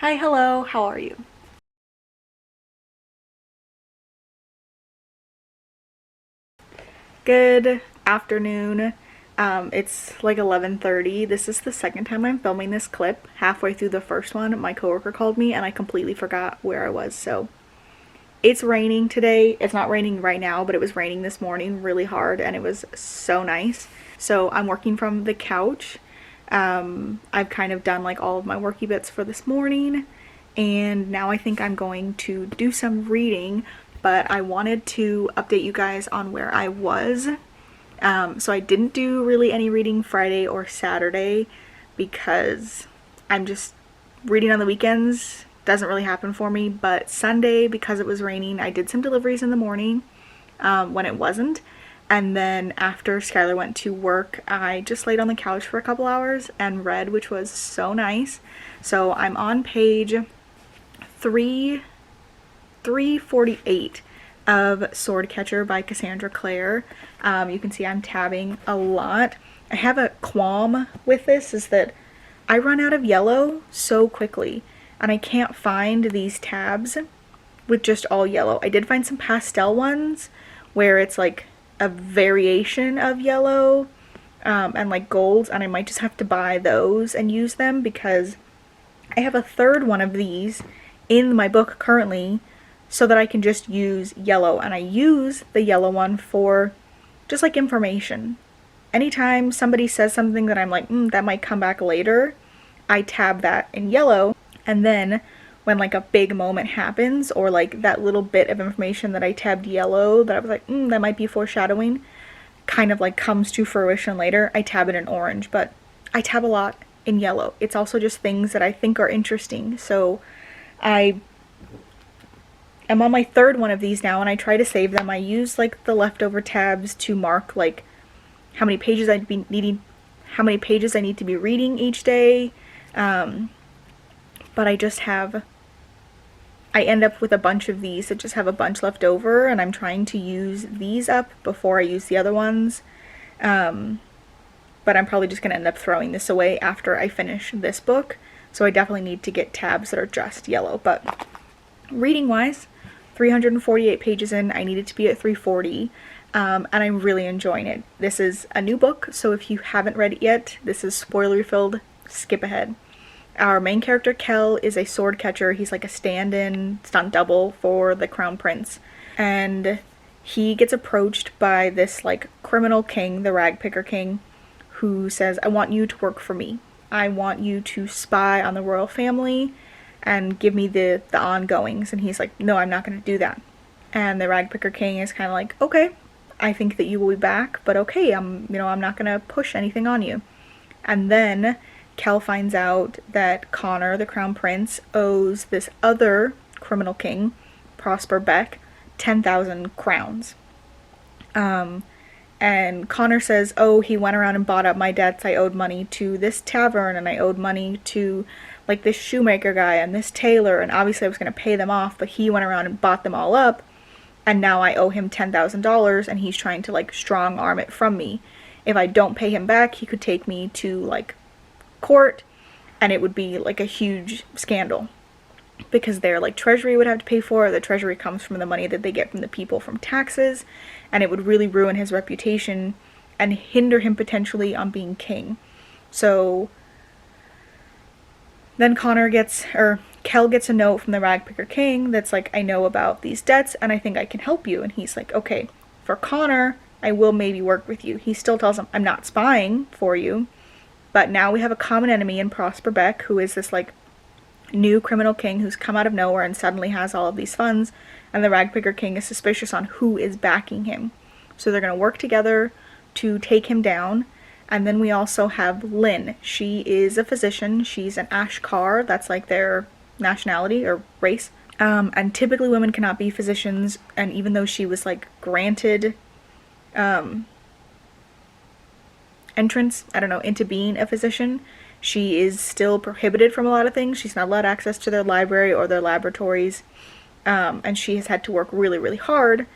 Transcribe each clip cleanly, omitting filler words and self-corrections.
Hi, hello, how are you? Good afternoon. It's like 11:30. This is the second time I'm filming this clip. Halfway through the first one, my coworker called me and I completely forgot where I was. So it's raining today. It's not raining right now, but it was raining this morning really hard and it was so nice. So I'm working from the couch. I've kind of done like all of my worky bits for this morning, and now I think I'm going to do some reading, but I wanted to update you guys on where I was. So I didn't do really any reading Friday or Saturday because I'm just reading on the weekends doesn't really happen for me, but Sunday, because it was raining, I did some deliveries in the morning when it wasn't. And then after Skylar went to work, I just laid on the couch for a couple hours and read, which was so nice. So I'm on page 348 of Swordcatcher by Cassandra Clare. You can see I'm tabbing a lot. I have a qualm with this, is that I run out of yellow so quickly and I can't find these tabs with just all yellow. I did find some pastel ones where it's like a variation of yellow and like golds, and I might just have to buy those and use them because I have a third one of these in my book currently so that I can just use yellow, and I use the yellow one for just like information. Anytime somebody says something that I'm like, that might come back later, I tab that in yellow, and then when like a big moment happens or like that little bit of information that I tabbed yellow that I was like, that might be foreshadowing, kind of like comes to fruition later, I tab it in orange, but I tab a lot in yellow. It's also just things that I think are interesting. So I am on my third one of these now and I try to save them. I use like the leftover tabs to mark like how many pages I'd be needing, how many pages I need to be reading each day. But I end up with a bunch of these that just have a bunch left over, and I'm trying to use these up before I use the other ones. But I'm probably just going to end up throwing this away after I finish this book. So I definitely need to get tabs that are just yellow. But reading wise, 348 pages in, I needed to be at 340. And I'm really enjoying it. This is a new book, so if you haven't read it yet, this is spoiler filled, skip ahead. Our main character, Kel, is a sword catcher. He's like a stand-in stunt double for the Crown Prince. And he gets approached by this like criminal king, the rag picker king, who says, I want you to work for me. I want you to spy on the royal family and give me the ongoings. And he's like, no, I'm not going to do that. And the rag picker king is kind of like, okay, I think that you will be back, but okay, I'm not going to push anything on you. And then Kel finds out that Connor, the crown prince, owes this other criminal king, Prosper Beck, 10,000 crowns. And Connor says, oh, he went around and bought up my debts. I owed money to this tavern, and I owed money to like this shoemaker guy and this tailor, and obviously I was going to pay them off, but he went around and bought them all up, and now I owe him $10,000, and he's trying to like strong arm it from me. If I don't pay him back, he could take me to like court, and it would be like a huge scandal because their like treasury would have to pay for it. The treasury comes from the money that they get from the people from taxes, and it would really ruin his reputation and hinder him potentially on being king. So then Kel gets a note from the ragpicker king that's like, I know about these debts and I think I can help you. And he's like, okay, for Connor, I will maybe work with you. He still tells him, I'm not spying for you. But now we have a common enemy in Prosper Beck, who is this like new criminal king who's come out of nowhere and suddenly has all of these funds, and the ragpicker king is suspicious on who is backing him. So they're going to work together to take him down. And then we also have Lynn. She is a physician. She's an Ashkar. That's like their nationality or race. And typically women cannot be physicians. And even though she was like granted entrance, into being a physician, she is still prohibited from a lot of things. She's not allowed access to their library or their laboratories. And she has had to work really, really hard.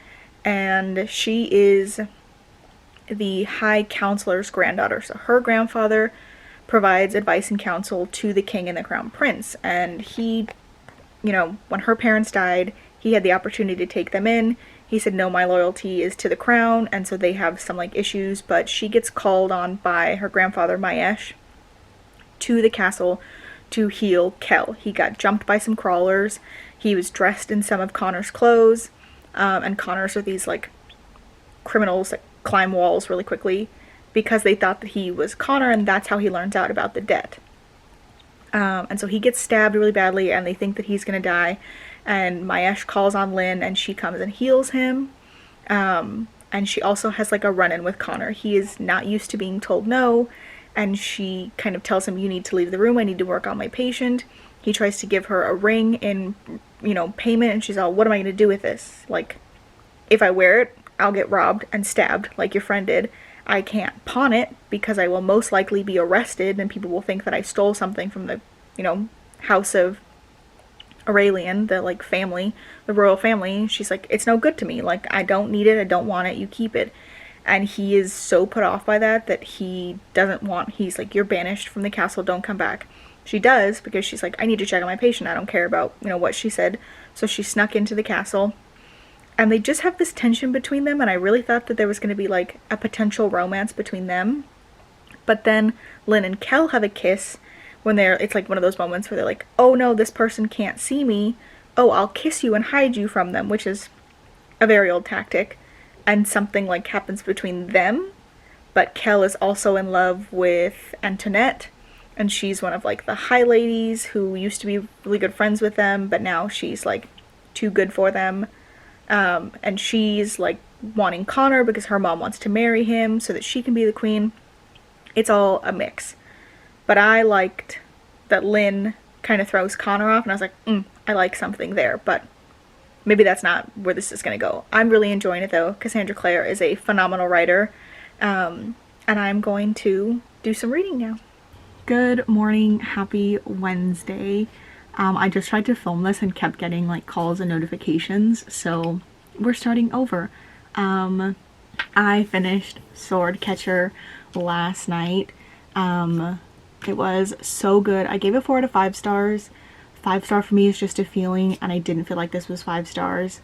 And she is the High Counselor's granddaughter. So her grandfather provides advice and counsel to the king and the crown prince. And he, you know, when her parents died, he had the opportunity to take them in. He said, no, my loyalty is to the crown, and so they have some like issues, but she gets called on by her grandfather Maesh to the castle to heal Kell. He got jumped by some crawlers. He was dressed in some of Connor's clothes, and Connor's are these like criminals that climb walls really quickly because they thought that he was Connor, and that's how he learns out about the debt. And so he gets stabbed really badly, and they think that he's gonna die. And Maesh calls on Lynn, and she comes and heals him. And she also has like a run-in with Connor. He is not used to being told no, and she kind of tells him, you need to leave the room, I need to work on my patient. He tries to give her a ring in, you know, payment, and she's all, what am I going to do with this? Like, if I wear it, I'll get robbed and stabbed like your friend did. I can't pawn it because I will most likely be arrested, and people will think that I stole something from the, you know, house of Aurelian, the like family, the royal family. She's like, it's no good to me. Like, I don't need it. I don't want it. You keep it. And he is so put off by that that he doesn't want, he's like, you're banished from the castle. Don't come back. She does, because she's like, I need to check on my patient. I don't care about, you know, what she said. So she snuck into the castle. And they just have this tension between them. And I really thought that there was going to be like a potential romance between them. But then Lynn and Kell have a kiss when it's like one of those moments where they're like, oh no, this person can't see me. Oh, I'll kiss you and hide you from them, which is a very old tactic. And something like happens between them. But Kell is also in love with Antoinette, and she's one of like the high ladies who used to be really good friends with them, but now she's like too good for them. And she's like wanting Connor because her mom wants to marry him so that she can be the queen. It's all a mix. But I liked that Lynn kind of throws Connor off, and I was like, I like something there, but maybe that's not where this is going to go. I'm really enjoying it though. Cassandra Clare is a phenomenal writer, and I'm going to do some reading now. Good morning, happy Wednesday. I just tried to film this and kept getting like calls and notifications, so we're starting over. I finished Swordcatcher last night. It was so good. I gave it 4 out of 5 stars. 5-star for me is just a feeling, and I didn't feel like this was 5 stars.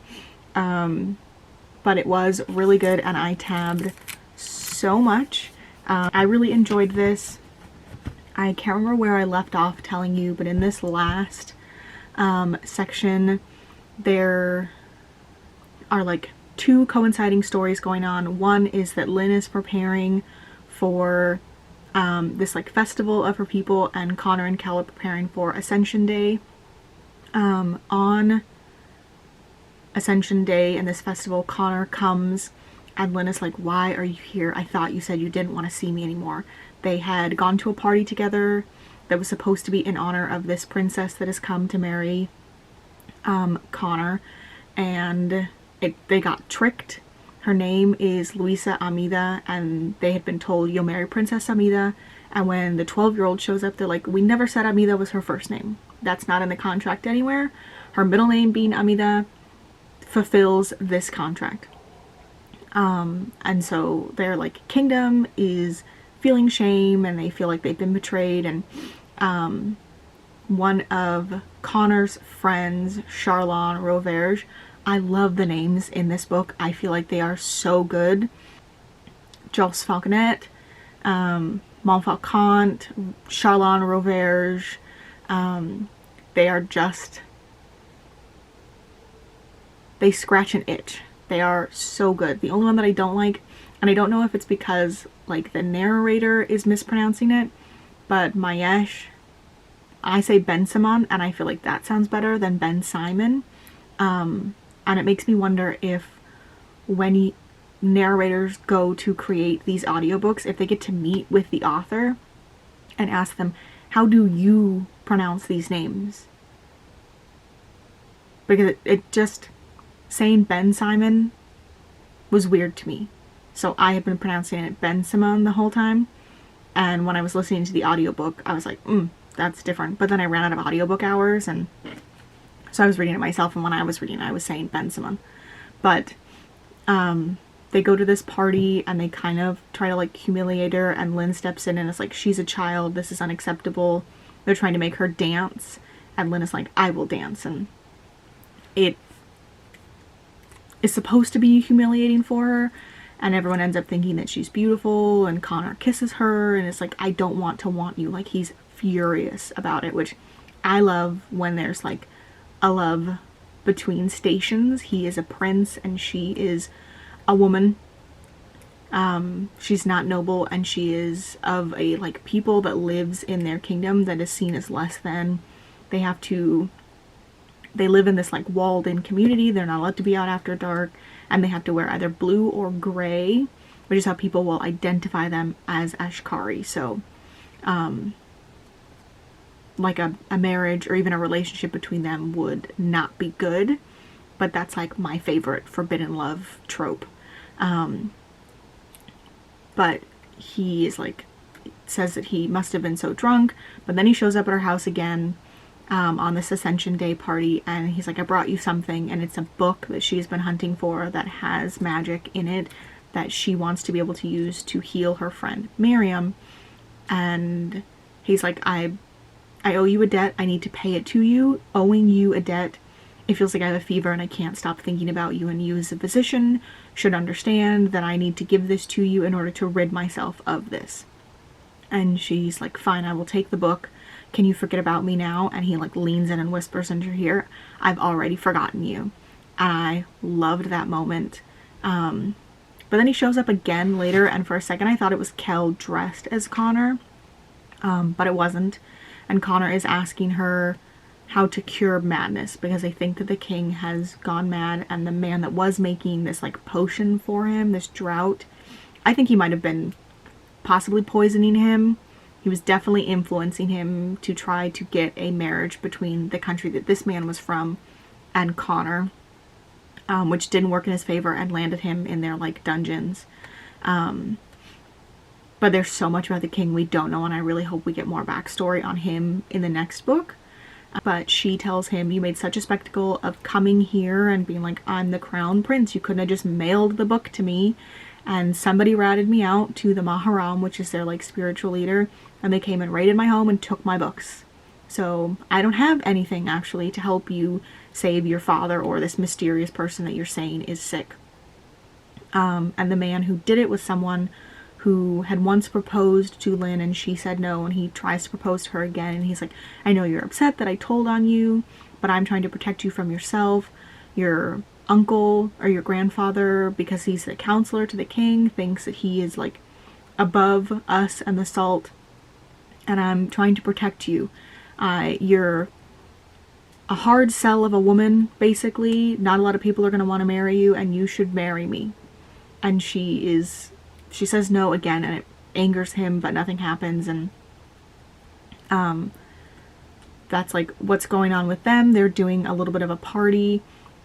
But it was really good, and I tabbed so much. I really enjoyed this. I can't remember where I left off telling you, but in this last section, there are like 2 coinciding stories going on. One is that Lynn is preparing for this like festival of her people, and Connor and Kell are preparing for Ascension Day. On Ascension Day in this festival, Connor comes and Lynn is like, why are you here? I thought you said you didn't want to see me anymore. They had gone to a party together that was supposed to be in honor of this princess that has come to marry Connor, and they got tricked. Her name is Luisa Amida, and they had been told, you'll marry Princess Amida. And when the 12-year-old shows up, they're like, we never said Amida was her first name. That's not in the contract anywhere. Her middle name being Amida fulfills this contract. And so their like kingdom is feeling shame, and they feel like they've been betrayed. And one of Connor's friends, Charlon Roverge, I love the names in this book. I feel like they are so good. Jos Falconet, Montfaucon, Charlon Roverge, they are just, they scratch an itch. They are so good. The only one that I don't like, and I don't know if it's because like the narrator is mispronouncing it, but Maesh, I say Ben Simon, and I feel like that sounds better than Ben Simon. And it makes me wonder if when narrators go to create these audiobooks, if they get to meet with the author and ask them, how do you pronounce these names? Because it just, saying Ben Simon was weird to me. So I have been pronouncing it Ben Simon the whole time. And when I was listening to the audiobook, I was like, that's different. But then I ran out of audiobook hours, and so I was reading it myself, and when I was reading it, I was saying Ben Simon. But they go to this party and they kind of try to like humiliate her, and Lynn steps in and is like, she's a child, this is unacceptable. They're trying to make her dance, and Lynn is like, I will dance. And it is supposed to be humiliating for her, and everyone ends up thinking that she's beautiful, and Connor kisses her and it's like, I don't want to want you. Like, he's furious about it, which I love when there's like a love between stations. He is a prince and she is a woman. She's not noble, and she is of a like people that lives in their kingdom that is seen as less than. They live in this like walled in community. They're not allowed to be out after dark, and they have to wear either blue or gray, which is how people will identify them as Ashkari. So like a marriage or even a relationship between them would not be good, but that's like my favorite forbidden love trope. But he is like, says that he must have been so drunk, but then he shows up at her house again on this Ascension Day party, and he's like, I brought you something, and it's a book that she's been hunting for that has magic in it that she wants to be able to use to heal her friend Miriam. And he's like, I owe you a debt, I need to pay it to you. Owing you a debt, it feels like I have a fever and I can't stop thinking about you, and you as a physician should understand that I need to give this to you in order to rid myself of this. And she's like, fine, I will take the book. Can you forget about me now? And he like leans in and whispers into her ear, I've already forgotten you. And I loved that moment. But then he shows up again later, and for a second I thought it was Kel dressed as Connor, but it wasn't. And Connor is asking her how to cure madness, because they think that the king has gone mad, and the man that was making this like potion for him, this drought, I think he might have been possibly poisoning him. He was definitely influencing him to try to get a marriage between the country that this man was from and Connor, which didn't work in his favor and landed him in their like dungeons. But there's so much about the king we don't know, and I really hope we get more backstory on him in the next book. But she tells him, you made such a spectacle of coming here and being like, I'm the crown prince. You couldn't have just mailed the book to me. And somebody ratted me out to the Maharam, which is their like spiritual leader, and they came and raided my home and took my books. So I don't have anything actually to help you save your father or this mysterious person that you're saying is sick. And the man who did it was someone who had once proposed to Lynn, and she said no, and he tries to propose to her again, and he's like, I know you're upset that I told on you, but I'm trying to protect you from yourself. Your uncle or your grandfather, because he's the counselor to the king, thinks that he is like above us and the salt, and I'm trying to protect you. You're a hard sell of a woman, basically. Not a lot of people are going to want to marry you, and you should marry me. And she says no again, and it angers him, but nothing happens. And that's like what's going on with them. They're doing a little bit of a party,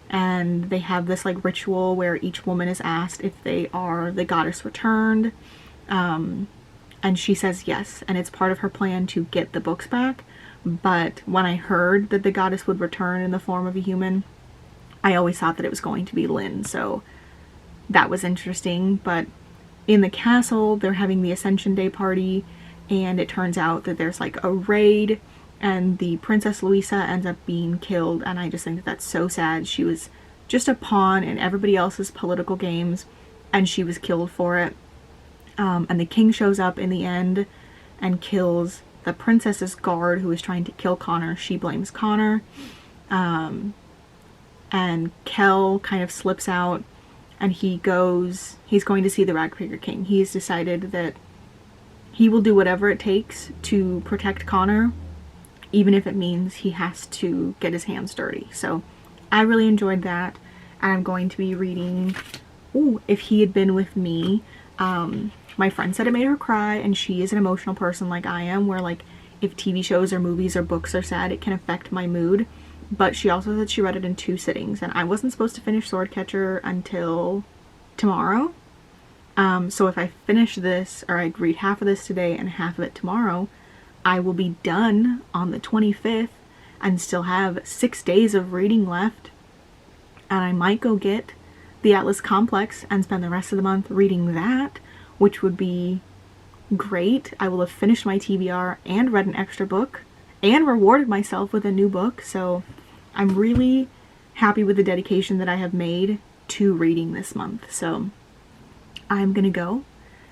and they have this like ritual where each woman is asked if they are the goddess returned, and she says yes, and it's part of her plan to get the books back. But when I heard that the goddess would return in the form of a human, I always thought that it was going to be Lynn, so that was interesting. But in the castle, they're having the Ascension Day party, and it turns out that there's like a raid, and the Princess Louisa ends up being killed, and I just think that that's so sad. She was just a pawn in everybody else's political games, and she was killed for it. And the king shows up in the end and kills the princess's guard who was trying to kill Connor. She blames Connor. And Kel kind of slips out, and he's going to see the Ragpicker King. He's decided that he will do whatever it takes to protect Connor, even if it means he has to get his hands dirty. So I really enjoyed that. And I'm going to be reading If He Had Been With Me. My friend said it made her cry, and she is an emotional person like I am, where like if TV shows or movies or books are sad, it can affect my mood. But she also said she read it in 2 sittings, and I wasn't supposed to finish Swordcatcher until tomorrow. So if I finish this, or I read half of this today and half of it tomorrow, I will be done on the 25th and still have 6 days of reading left. And I might go get the Atlas Complex and spend the rest of the month reading that, which would be great. I will have finished my TBR and read an extra book and rewarded myself with a new book. So I'm really happy with the dedication that I have made to reading this month. So I'm gonna go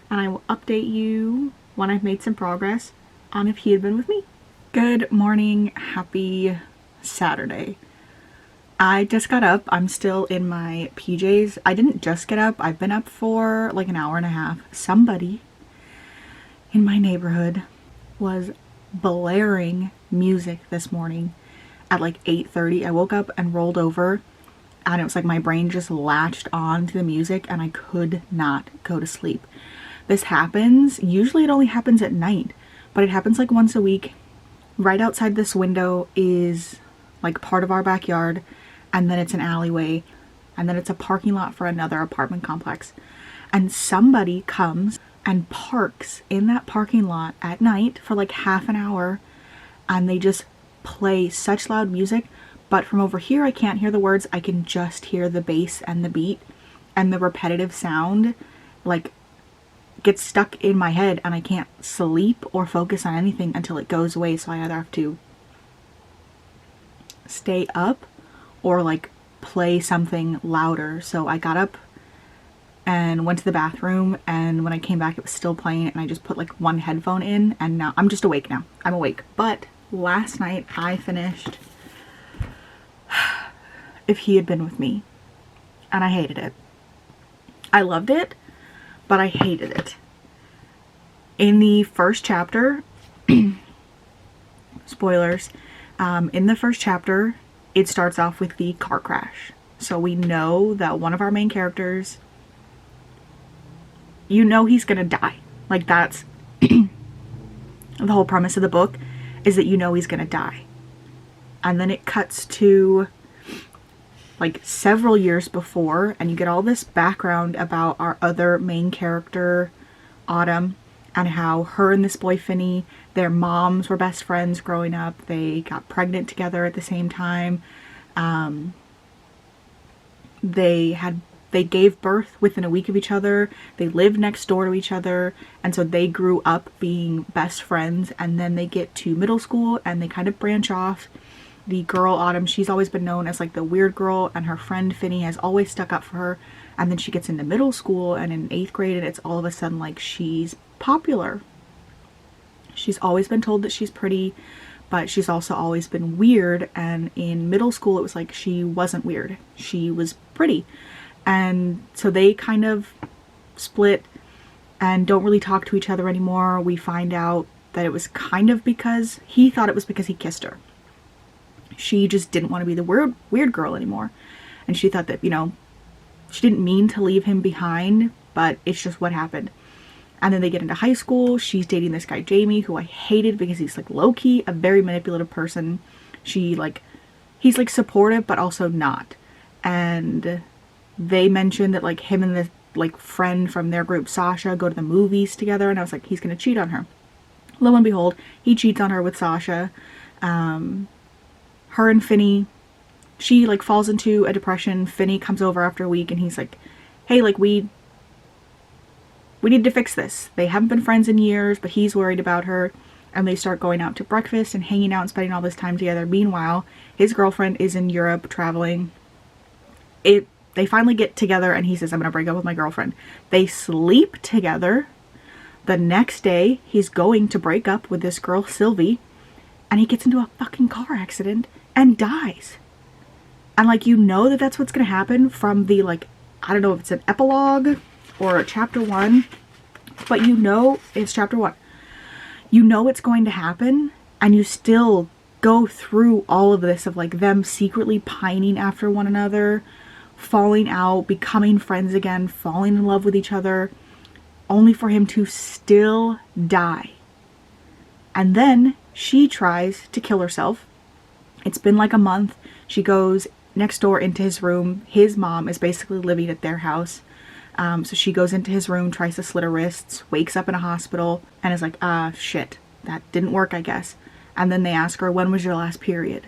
and I will update you when I've made some progress on if he had been with me. Good morning, happy Saturday. I just got up. I'm still in my PJs. I didn't just get up. I've been up for like an hour and a half. Somebody in my neighborhood was blaring music this morning at like 8:30. I woke up and rolled over and it was like my brain just latched on to the music and I could not go to sleep. This happens, usually it only happens at night, but it happens like once a week. Right outside this window is like part of our backyard, and then it's an alleyway, and then it's a parking lot for another apartment complex. And somebody comes and parks in that parking lot at night for like half an hour, and they just play such loud music, but from over here I can't hear the words. I can just hear the bass and the beat, and the repetitive sound like gets stuck in my head, and I can't sleep or focus on anything until it goes away. So I either have to stay up or like play something louder. So I got up and went to the bathroom, and when I came back it was still playing, and I just put like one headphone in, and now I'm just awake now. I'm awake. But last night I finished If He Had Been With Me, and I hated it. I loved it, but I hated it. In the first chapter, spoilers, in the first chapter, it starts off with the car crash. So we know that one of our main characters, you know he's gonna die. Like, that's the whole premise of the book, is that you know he's gonna die. And then it cuts to like several years before, and you get all this background about our other main character, Autumn, and how her and this boy Finney, their moms were best friends growing up. They got pregnant together at the same time. They gave birth within a week of each other. They lived next door to each other, and so they grew up being best friends. And then they get to middle school and they kind of branch off. The girl Autumn, she's always been known as like the weird girl, and her friend Finney has always stuck up for her. And then she gets into middle school and in 8th grade, and it's all of a sudden like she's popular. She's always been told that she's pretty, but she's also always been weird. And in middle school it was like she wasn't weird, she was pretty. And so they kind of split and don't really talk to each other anymore. We find out that it was kind of because he thought it was because he kissed her. She just didn't want to be the weird girl anymore, and she thought that, you know, she didn't mean to leave him behind, but it's just what happened. And then they get into high school. She's dating this guy Jamie, who I hated because he's like low-key a very manipulative person. He's like supportive but also not. And they mentioned that like him and the like friend from their group, Sasha, go to the movies together, and I was like, he's gonna cheat on her. Lo and behold, he cheats on her with Sasha. Her and Finney, she like falls into a depression. Finney comes over after a week and he's like, hey, like we need to fix this. They haven't been friends in years, but he's worried about her. And they start going out to breakfast and hanging out and spending all this time together. Meanwhile, his girlfriend is in Europe traveling. They finally get together and he says, I'm gonna break up with my girlfriend. They sleep together. The next day, he's going to break up with this girl, Sylvie, and he gets into a fucking car accident and dies. And like, you know that that's what's gonna happen from the like, I don't know if it's an epilogue or a chapter 1, but you know it's chapter 1. You know it's going to happen, and you still go through all of this of like them secretly pining after one another, falling out, becoming friends again, falling in love with each other, only for him to still die. And then she tries to kill herself. It's been like a month. She goes next door into his room. His mom is basically living at their house. So she goes into his room, tries to slit her wrists, wakes up in a hospital, and is like, shit, that didn't work, I guess. And then they ask her, when was your last period?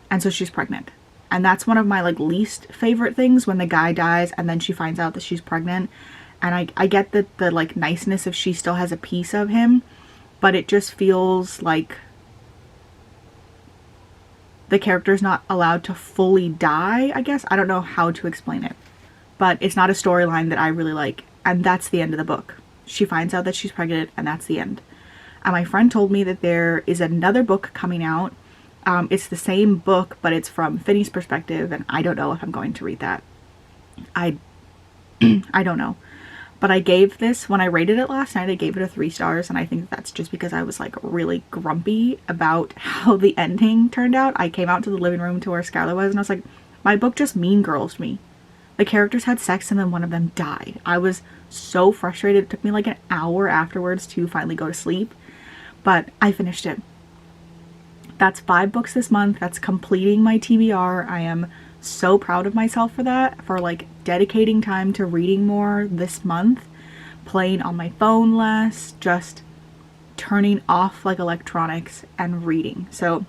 And so she's pregnant. And that's one of my like least favorite things, when the guy dies and then she finds out that she's pregnant. And I get that the like niceness if she still has a piece of him, but it just feels like the character's not allowed to fully die, I guess. I don't know how to explain it. But it's not a storyline that I really like. And that's the end of the book. She finds out that she's pregnant, and that's the end. And my friend told me that there is another book coming out. It's the same book, but it's from Finney's perspective, and I don't know if I'm going to read that. I don't know. But I gave this, when I rated it last night, I gave it a 3 stars, and I think that's just because I was like really grumpy about how the ending turned out. I came out to the living room to where Skylar was, and I was like, my book just mean girls me. The characters had sex and then one of them died. I was so frustrated. It took me like an hour afterwards to finally go to sleep, but I finished it. That's 5 books this month. That's completing my TBR. I am so proud of myself for that, for like dedicating time to reading more this month, playing on my phone less, just turning off like electronics and reading. So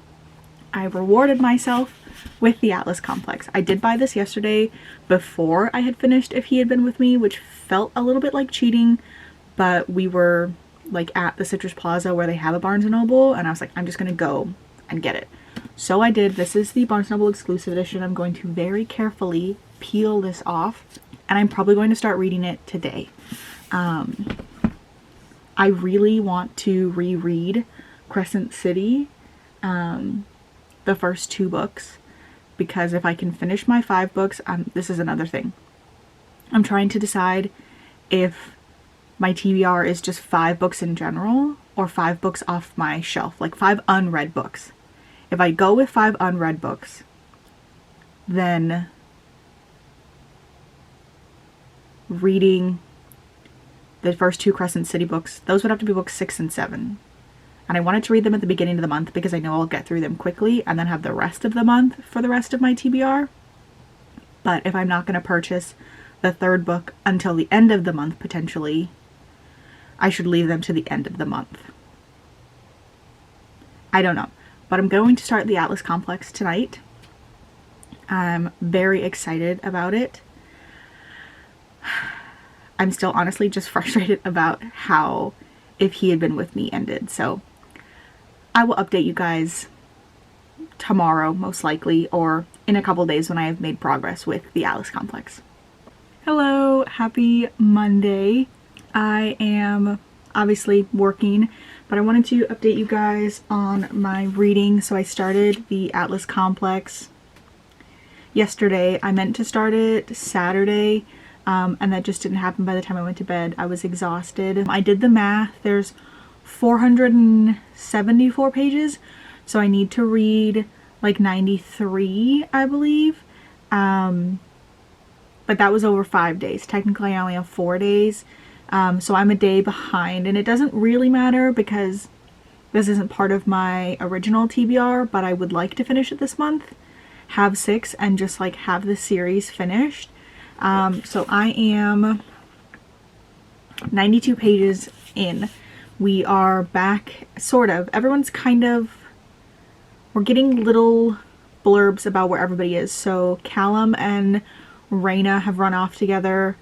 I rewarded myself with the Atlas Complex. I did buy this yesterday before I had finished If He Had Been With Me, which felt a little bit like cheating, but we were like at the Citrus Plaza where they have a Barnes & Noble, and I was like, I'm just gonna go and get it. So I did. This is the Barnes & Noble exclusive edition. I'm going to very carefully peel this off, and I'm probably going to start reading it today. I really want to reread Crescent City, the first 2 books, because if I can finish my 5 books, this is another thing. I'm trying to decide if my TBR is just 5 books in general or 5 books off my shelf, like 5 unread books. If I go with 5 unread books, then reading the first 2 Crescent City books, those would have to be books 6 and 7. And I wanted to read them at the beginning of the month because I know I'll get through them quickly and then have the rest of the month for the rest of my TBR. But if I'm not going to purchase the 3rd book until the end of the month, potentially, I should leave them to the end of the month. I don't know. But I'm going to start the Atlas Complex tonight. I'm very excited about it. I'm still honestly just frustrated about how If He Had Been With Me ended. So I will update you guys tomorrow, most likely, or in a couple days when I have made progress with the Atlas Complex. Hello, happy Monday. I am obviously working, but I wanted to update you guys on my reading. So I started the Atlas Complex yesterday. I meant to start it Saturday, and that just didn't happen by the time I went to bed. I was exhausted. I did the math. There's 474 pages, so I need to read like 93, I believe. But that was over 5 days. Technically, I only have 4 days. So I'm a day behind, and it doesn't really matter because this isn't part of my original TBR, but I would like to finish it this month, have 6, and just like have the series finished. So I am 92 pages in. We are back, sort of. Everyone's kind of, we're getting little blurbs about where everybody is. So Callum and Raina have run off together.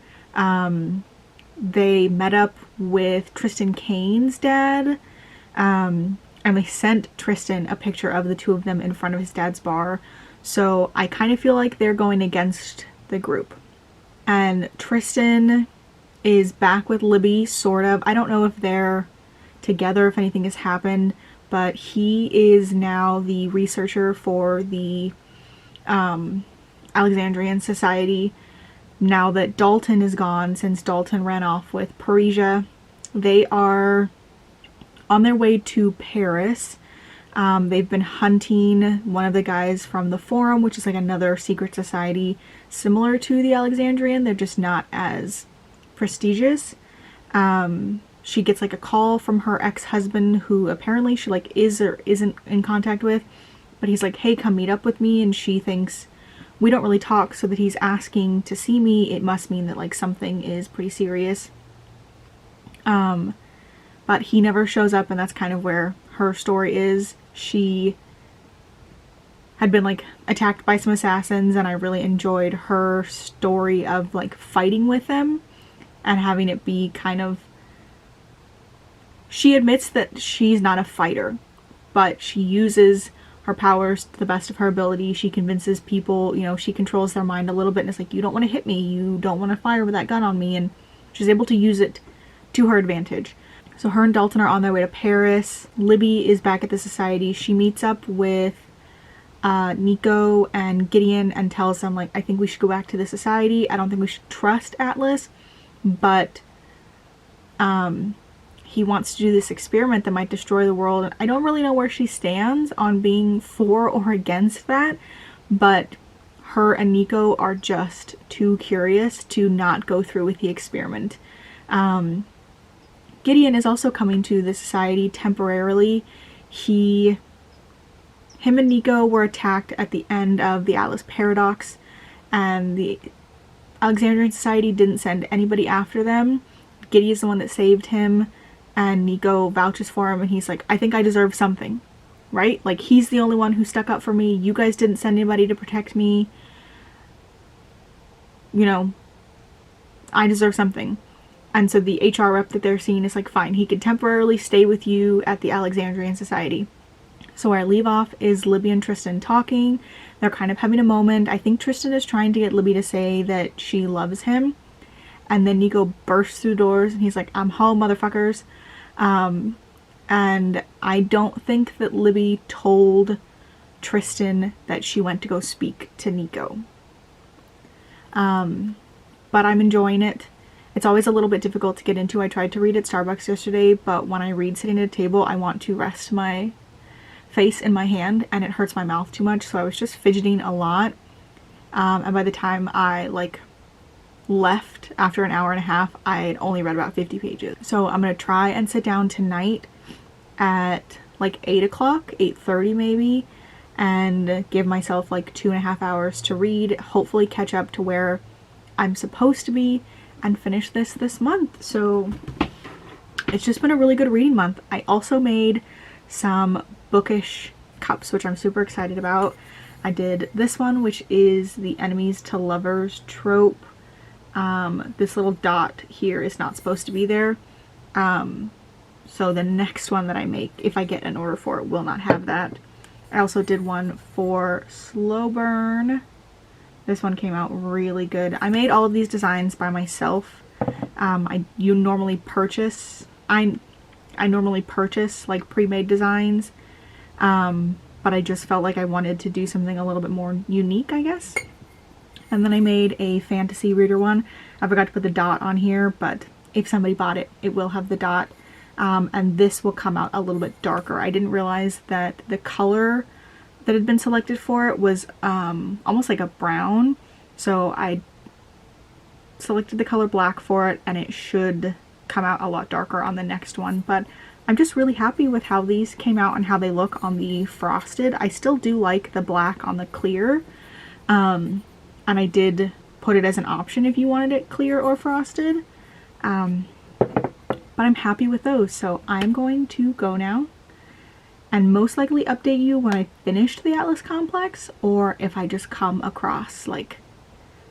They met up with Tristan Kane's dad, and they sent Tristan a picture of the 2 of them in front of his dad's bar. So I kind of feel like they're going against the group. And Tristan is back with Libby, sort of. I don't know if they're together, if anything has happened, but he is now the researcher for the Alexandrian Society. Now that Dalton is gone, since Dalton ran off with Parisia, they are on their way to Paris. They've been hunting one of the guys from the Forum, which is like another secret society similar to the Alexandrian. They're just not as prestigious. She gets like a call from her ex-husband, who apparently she like is or isn't in contact with, but he's like, hey, come meet up with me, and she thinks we don't really talk, so that he's asking to see me. It must mean that like something is pretty serious. But he never shows up, and that's kind of where her story is. She had been like attacked by some assassins, and I really enjoyed her story of like fighting with them and having it be kind of, she admits that she's not a fighter, but she uses her powers to the best of her ability. She convinces people, you know, she controls their mind a little bit, and it's like, you don't want to hit me, you don't want to fire with that gun on me, and she's able to use it to her advantage. So her and Dalton are on their way to Paris. Libby is back at the society. She meets up with Nico and Gideon and tells them, like, I think we should go back to the society. I don't think we should trust Atlas, but he wants to do this experiment that might destroy the world. And I don't really know where she stands on being for or against that, but her and Nico are just too curious to not go through with the experiment. Gideon is also coming to the society temporarily. Him and Nico were attacked at the end of the Atlas Paradox, and the Alexandrian Society didn't send anybody after them. Gideon's the one that saved him, and Nico vouches for him, and he's like, I think I deserve something, right? Like, he's the only one who stuck up for me. You guys didn't send anybody to protect me. You know, I deserve something. And so the HR rep that they're seeing is like, fine, he could temporarily stay with you at the Alexandrian Society. So where I leave off is Libby and Tristan talking. They're kind of having a moment. I think Tristan is trying to get Libby to say that she loves him. And then Nico bursts through doors and he's like, I'm home, motherfuckers. And I don't think that Libby told Tristan that she went to go speak to Nico. But I'm enjoying it. It's always a little bit difficult to get into. I tried to read at Starbucks yesterday, but when I read sitting at a table, I want to rest my face in my hand and it hurts my mouth too much, so I was just fidgeting a lot. And by the time I left after an hour and a half, I had only read about 50 pages. So I'm gonna try and sit down tonight at like 8 o'clock, 8:30 maybe, and give myself like 2.5 hours to read, hopefully catch up to where I'm supposed to be, and finish this month. So it's just been a really good reading month. I also made some bookish cups, which I'm super excited about. I did this one, which is the enemies to lovers trope. This little dot here is not supposed to be there. So the next one that I make, if I get an order for it, will not have that. I also did one for slow burn. This one came out really good. I made all of these designs by myself. I normally purchase like pre-made designs, but I just felt like I wanted to do something a little bit more unique, I guess. And then I made a fantasy reader one. I forgot to put the dot on here, but if somebody bought it, it will have the dot. And this will come out a little bit darker. I didn't realize that the color that had been selected for it was almost like a brown, so I selected the color black for it, and it should come out a lot darker on the next one. But I'm just really happy with how these came out and how they look on the frosted. I still do like the black on the clear, and I did put it as an option if you wanted it clear or frosted, but I'm happy with those. So I'm going to go now and most likely update you when I finished the Atlas Complex, or if I just come across like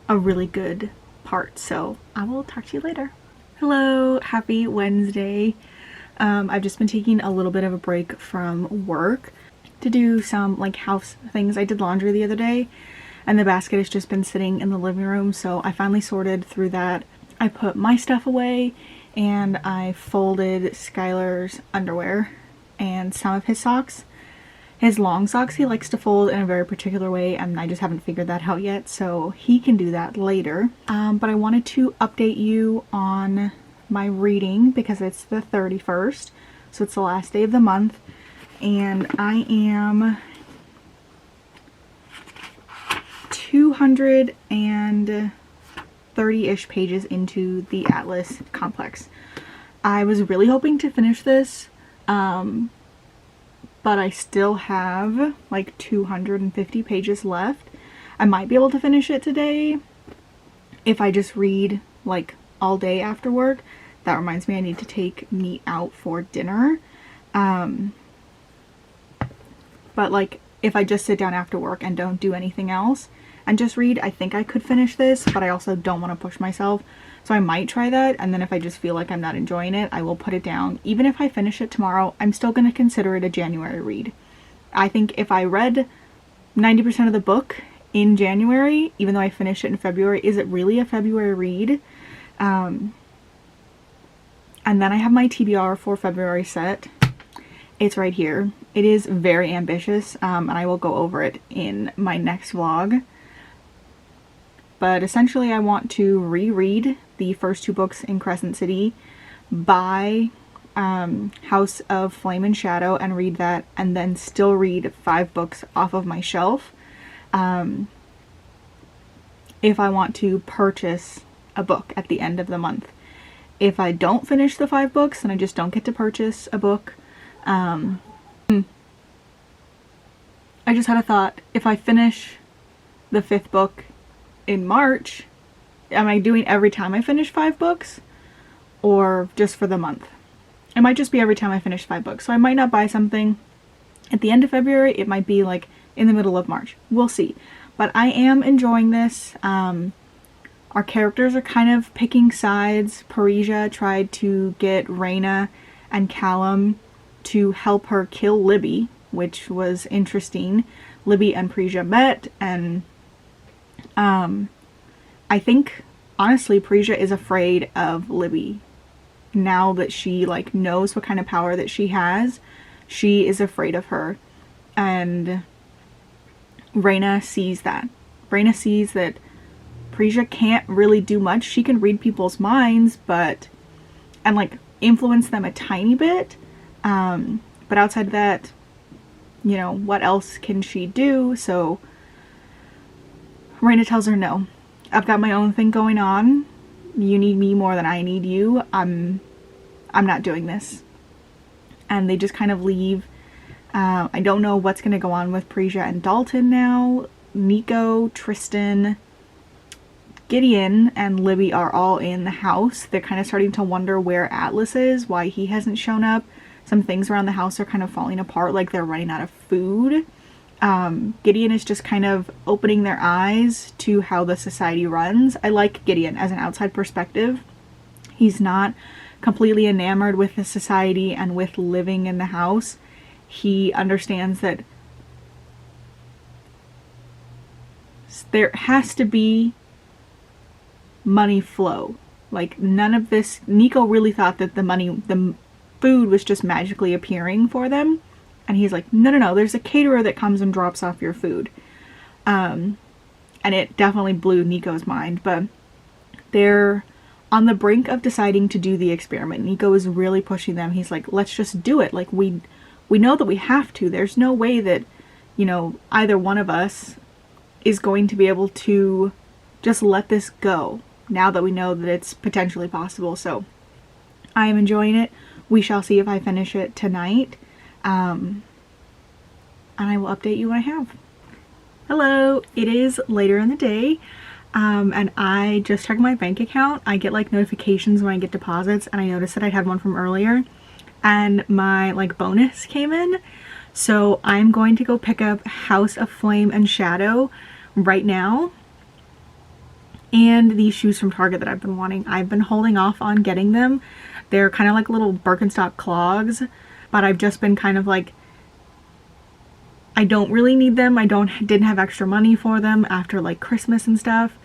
a really good part. So I will talk to you later. Hello, happy Wednesday. I've just been taking a little bit of a break from work to do some like house things. I did laundry the other day and the basket has just been sitting in the living room, so I finally sorted through that. I put my stuff away and I folded Skylar's underwear and some of his socks. His long socks he likes to fold in a very particular way, and I just haven't figured that out yet, so he can do that later. But I wanted to update you on my reading because it's the 31st, so it's the last day of the month, and I am 230-ish pages into the Atlas Complex. I was really hoping to finish this, but I still have like 250 pages left. I might be able to finish it today if I just read like all day after work. That reminds me, I need to take meat out for dinner. But like if I just sit down after work and don't do anything else and just read, I think I could finish this, but I also don't want to push myself. So I might try that, and then if I just feel like I'm not enjoying it, I will put it down. Even if I finish it tomorrow, I'm still going to consider it a January read. I think if I read 90% of the book in January, even though I finished it in February, is it really a February read? And then I have my TBR for February set. It's right here. It is very ambitious, and I will go over it in my next vlog. But essentially I want to reread the first 2 books in Crescent City, buy House of Flame and Shadow and read that, and then still read 5 books off of my shelf if I want to purchase a book at the end of the month. If I don't finish the 5 books, then I just don't get to purchase a book. I just had a thought. If I finish the 5th book in March, am I doing every time I finish 5 books? Or just for the month? It might just be every time I finish 5 books. So I might not buy something at the end of February. It might be like in the middle of March. We'll see. But I am enjoying this. Our characters are kind of picking sides. Parisia tried to get Raina and Callum to help her kill Libby, which was interesting. Libby and Parisia met, and I think honestly Parisia is afraid of Libby. Now that she like knows what kind of power that she has, she is afraid of her. And Raina sees that. Raina sees that Parisia can't really do much. She can read people's minds, and like influence them a tiny bit. But outside that, you know, what else can she do? So Raina tells her, no, I've got my own thing going on. You need me more than I need you. I'm not doing this. And they just kind of leave. I don't know what's going to go on with Parisia and Dalton now. Nico, Tristan, Gideon, and Libby are all in the house. They're kind of starting to wonder where Atlas is, why he hasn't shown up. Some things around the house are kind of falling apart, like they're running out of food. Gideon is just kind of opening their eyes to how the society runs. I like Gideon as an outside perspective. He's not completely enamored with the society and with living in the house. He understands that there has to be money flow. Like, none of this, Nico really thought that the food was just magically appearing for them. And he's like, no, there's a caterer that comes and drops off your food. And it definitely blew Nico's mind, but they're on the brink of deciding to do the experiment. Nico is really pushing them. He's like, let's just do it. Like, we know that we have to. There's no way that, you know, either one of us is going to be able to just let this go now that we know that it's potentially possible. So I am enjoying it. We shall see if I finish it tonight. And I will update you when I have. Hello, it is later in the day, and I just checked my bank account. I get like notifications when I get deposits, and I noticed that I had one from earlier, and my like bonus came in. So I'm going to go pick up House of Flame and Shadow right now, and these shoes from Target that I've been wanting. I've been holding off on getting them. They're kind of like little Birkenstock clogs, but I've just been kind of like, I don't really need them. I didn't have extra money for them after like Christmas and stuff.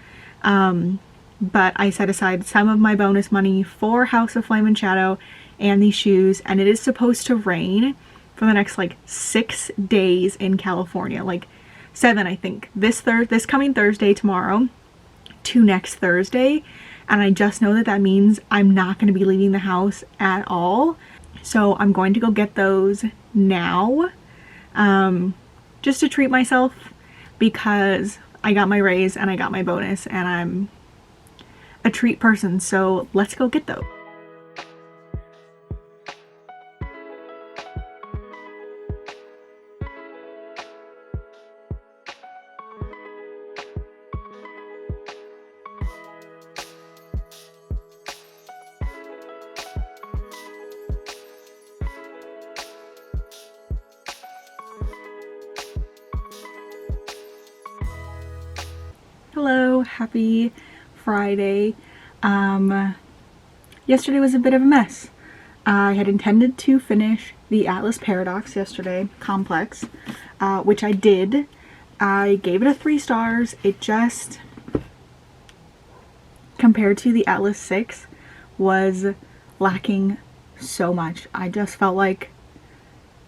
But I set aside some of my bonus money for House of Flame and Shadow and these shoes, and it is supposed to rain for the next like 6 days in California, like 7 I think. This coming Thursday, tomorrow, to next Thursday, and I just know that that means I'm not going to be leaving the house at all. So I'm going to go get those now, just to treat myself, because I got my raise and I got my bonus and I'm a treat person. So let's go get those. Hello, happy Friday. Yesterday was a bit of a mess. I had intended to finish the Atlas Paradox yesterday, Complex, which I did. I gave it a 3 stars. It just, compared to the Atlas 6, was lacking so much. I just felt like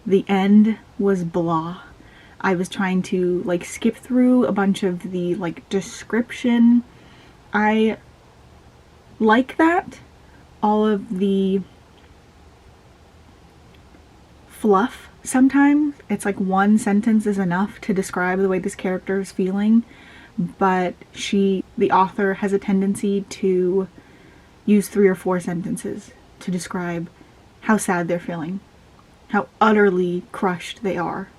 the end was blah. I was trying to like skip through a bunch of the like description. I like that. All of the fluff sometimes. It's like one sentence is enough to describe the way this character is feeling, but the author has a tendency to use 3 or 4 sentences to describe how sad they're feeling, how utterly crushed they are,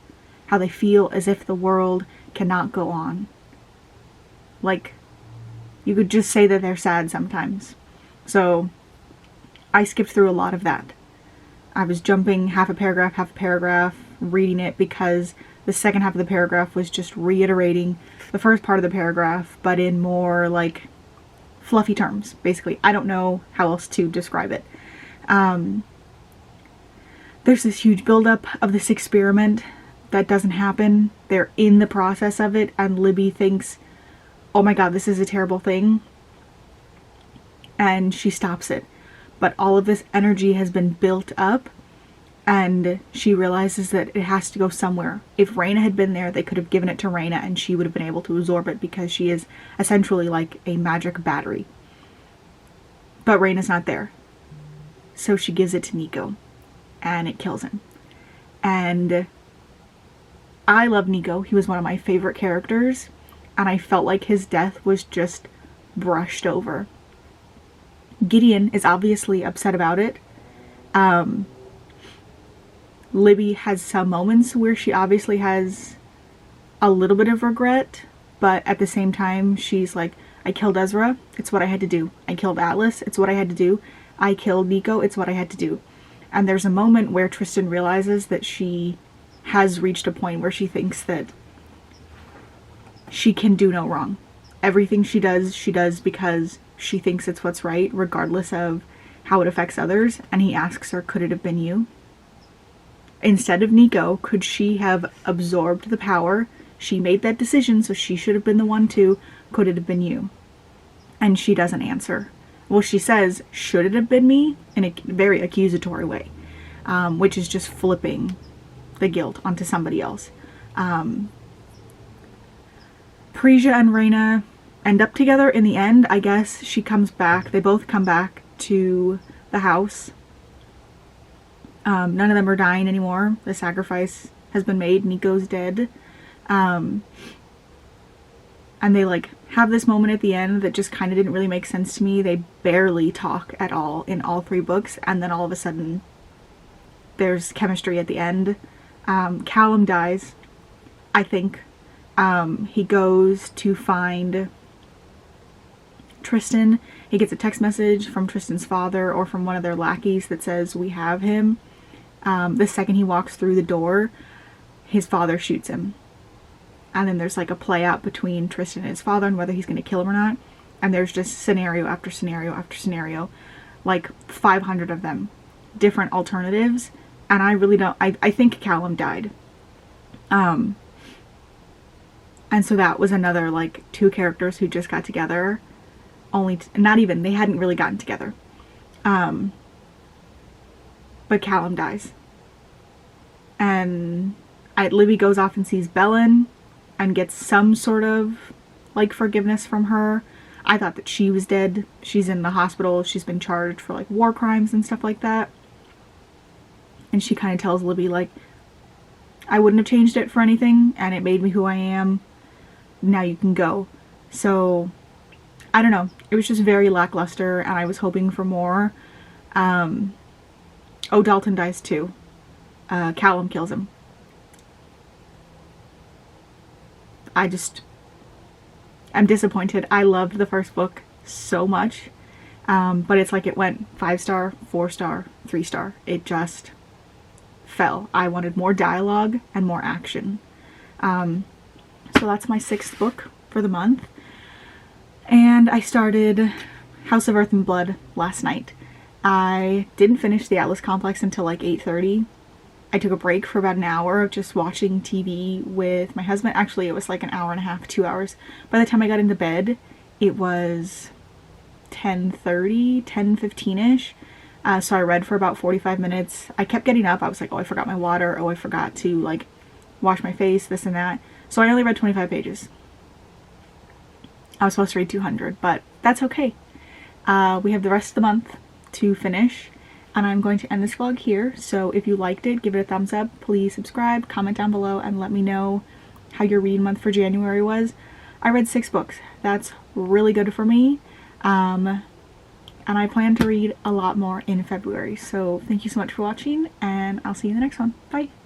how they feel as if the world cannot go on. Like, you could just say that they're sad sometimes. So I skipped through a lot of that. I was jumping half a paragraph, reading it because the second half of the paragraph was just reiterating the first part of the paragraph, but in more like fluffy terms, basically. I don't know how else to describe it. There's this huge buildup of this experiment that doesn't happen. They're in the process of it, and Libby thinks, oh my god, this is a terrible thing. And she stops it. But all of this energy has been built up, and she realizes that it has to go somewhere. If Raina had been there, they could have given it to Raina, and she would have been able to absorb it because she is essentially like a magic battery. But Raina's not there. So she gives it to Nico, and it kills him. And I love Nico. He was one of my favorite characters, and I felt like his death was just brushed over. Gideon is obviously upset about it. Libby has some moments where she obviously has a little bit of regret, but at the same time she's like, I killed Ezra, it's what I had to do. I killed Atlas, it's what I had to do. I killed Nico, it's what I had to do. And there's a moment where Tristan realizes that she has reached a point where she thinks that she can do no wrong. Everything she does because she thinks it's what's right, regardless of how it affects others. And he asks her, could it have been you? Instead of Nico, could she have absorbed the power? She made that decision, so she should have been the one to. Could it have been you? And she doesn't answer. Well, she says, should it have been me? In a very accusatory way, which is just flipping the guilt onto somebody else. Preja and Raina end up together in the end. I guess she comes back. They both come back to the house. None of them are dying anymore. The sacrifice has been made. Nico's dead. And they like have this moment at the end that just kind of didn't really make sense to me. They barely talk at all in all 3 books, and then all of a sudden there's chemistry at the end. Callum dies, I think. He goes to find Tristan. He gets a text message from Tristan's father or from one of their lackeys that says, we have him. The second he walks through the door, his father shoots him. And then there's like a play out between Tristan and his father and whether he's going to kill him or not. And there's just scenario after scenario after scenario, like 500 of them, different alternatives. And I really don't, I think Callum died. And so that was another like 2 characters who just got together. Not even, they hadn't really gotten together. But Callum dies. And Libby goes off and sees Belen and gets some sort of like forgiveness from her. I thought that she was dead. She's in the hospital. She's been charged for like war crimes and stuff like that. And she kind of tells Libby like, I wouldn't have changed it for anything, and it made me who I am. Now you can go. So I don't know. It was just very lackluster, and I was hoping for more. Oh, Dalton dies too. Callum kills him. I'm disappointed. I loved the first book so much, but it's like it went 5-star, 4-star, 3-star. It just fell. I wanted more dialogue and more action. So that's my 6th book for the month. And I started House of Earth and Blood last night. I didn't finish the Atlas Complex until like 8:30. I took a break for about an hour of just watching TV with my husband. Actually, it was like an hour and a half, 2 hours. By the time I got into bed, it was 10:30, 10:15-ish. So I read for about 45 minutes. I kept getting up. I was like, oh, I forgot my water. Oh, I forgot to like wash my face, this and that. So I only read 25 pages. I was supposed to read 200, but that's okay. We have the rest of the month to finish, and I'm going to end this vlog here. So if you liked it, give it a thumbs up. Please subscribe, comment down below, and let me know how your read month for January was. I read 6 books. That's really good for me. And I plan to read a lot more in February. So thank you so much for watching, and I'll see you in the next one. Bye!